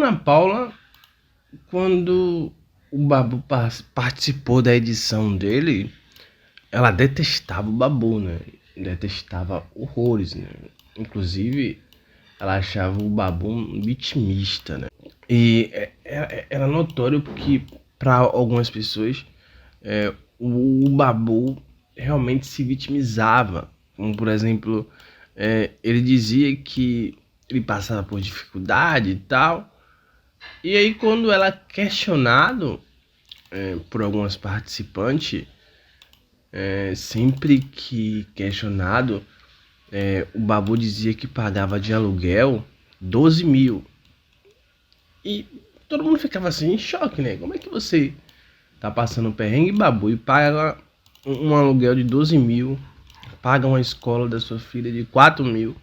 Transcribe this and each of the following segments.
Ana Paula, quando o Babu participou da edição dele, ela detestava o Babu, né? Detestava horrores, né? Inclusive, ela achava o Babu um vitimista, né? E era notório porque, para algumas pessoas, o Babu realmente se vitimizava. Como, por exemplo, ele dizia que ele passava por dificuldade e tal. E aí, quando ela é questionado por algumas participantes, sempre que questionado, o Babu dizia que pagava de aluguel 12 mil. E todo mundo ficava assim em choque, né? Como é que você tá passando perrengue, Babu, e paga um aluguel de 12 mil, paga uma escola da sua filha de 4 mil?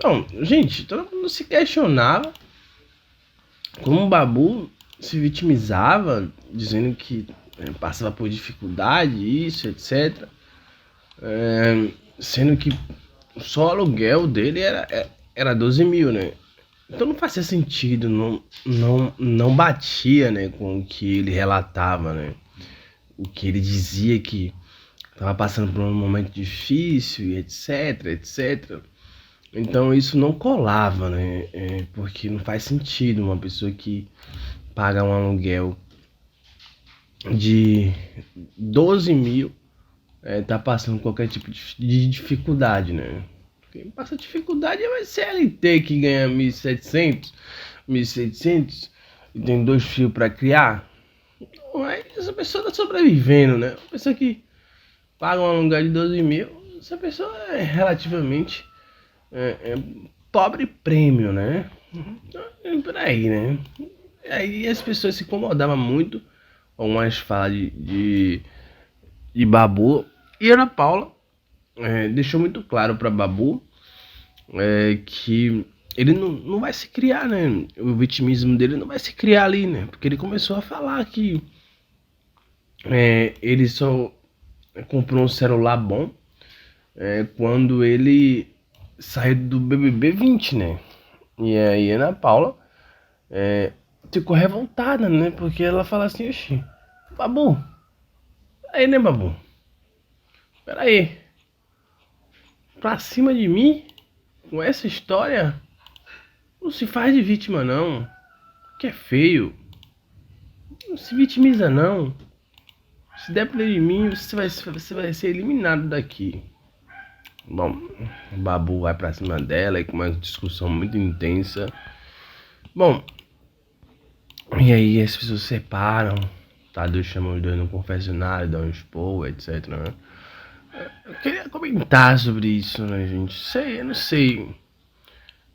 Não, gente, todo mundo se questionava como o Babu se vitimizava, dizendo que passava por dificuldade, isso, etc. Sendo que só o aluguel dele era 12 mil, né? Então não fazia sentido, não batia, né, com o que ele relatava, né? O que ele dizia que estava passando por um momento difícil e etc, etc. Então isso não colava, né? Porque não faz sentido uma pessoa que paga um aluguel de 12 mil tá passando qualquer tipo de dificuldade, né? Quem passa dificuldade é o CLT que ganha 1.700, 1.600 e tem 2 filhos para criar. Mas essa pessoa tá sobrevivendo, né? Uma pessoa que paga um aluguel de 12 mil, essa pessoa é relativamente pobre prêmio, né? Então, por aí, né? Aí as pessoas se incomodavam muito com umas falas de Babu. E Ana Paula deixou muito claro para Babu que ele não vai se criar, né? O vitimismo dele não vai se criar ali, né? Porque ele começou a falar que ele só comprou um celular bom quando ele saiu do BBB 20, né? E aí Ana Paula ficou revoltada, né? Porque ela fala assim, oxi, Babu, aí, né, Babu? Pera aí, pra cima de mim, com essa história, não se faz de vítima, não. Que é feio. Não se vitimiza, não. Se depender de mim, você vai ser eliminado daqui. Bom, o Babu vai pra cima dela e com uma discussão muito intensa. Bom, e aí as pessoas se separam. Tadeu chama os dois no confessionário, dá um expor, etc, né? Eu queria comentar sobre isso, né, gente? Sei, eu não sei.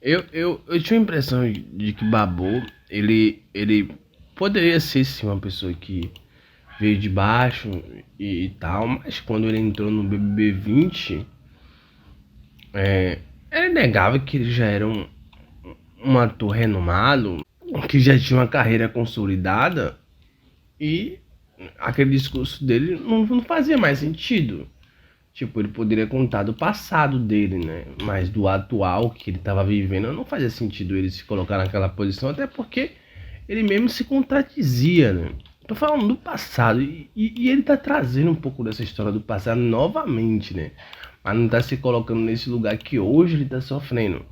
Eu tinha a impressão de que Babu, ele poderia ser sim uma pessoa que veio de baixo e tal, mas quando ele entrou no BBB 20, ele negava que ele já era um ator renomado, que já tinha uma carreira consolidada e aquele discurso dele não fazia mais sentido. Tipo, ele poderia contar do passado dele, né? Mas do atual que ele estava vivendo, não fazia sentido ele se colocar naquela posição, até porque ele mesmo se contradizia, né? Tô falando do passado, e ele tá trazendo um pouco dessa história do passado novamente, né? Mas não tá se colocando nesse lugar que hoje ele tá sofrendo.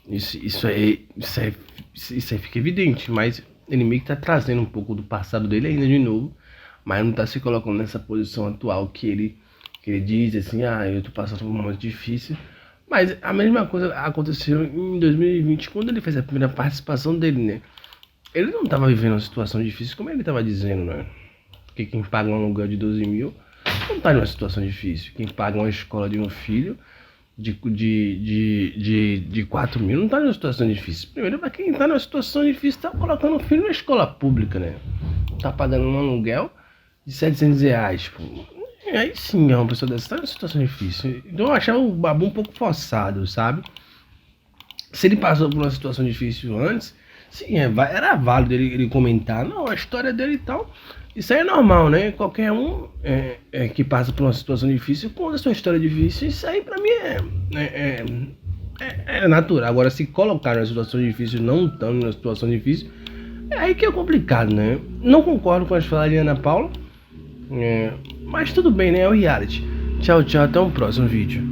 Isso aí fica evidente, mas ele meio que tá trazendo um pouco do passado dele ainda de novo, mas não tá se colocando nessa posição atual que ele diz assim, eu tô passando por um momento difícil. Mas a mesma coisa aconteceu em 2020, quando ele fez a primeira participação dele, né? Ele não tava vivendo uma situação difícil, como ele tava dizendo, né? Porque quem paga um aluguel de 12 mil não tá numa situação difícil. Quem paga uma escola de um filho de 4 mil não tá numa situação difícil. Primeiro, pra quem tá numa situação difícil, tá colocando o filho na escola pública, né? Tá pagando um aluguel de 700 reais, pô. Aí sim, é uma pessoa dessa tá numa situação difícil. Então eu achava o Babu um pouco forçado, sabe? Se ele passou por uma situação difícil antes, sim, era válido ele comentar. Não, a história dele e tal. Isso aí é normal, né? Qualquer um que passa por uma situação difícil conta a sua história difícil. Isso aí pra mim é natural. Agora, se colocar numa situação difícil, não estando numa situação difícil, é aí que é complicado, né? Não concordo com as falas de Ana Paula, mas tudo bem, né? É o reality. Tchau, tchau, até o próximo vídeo.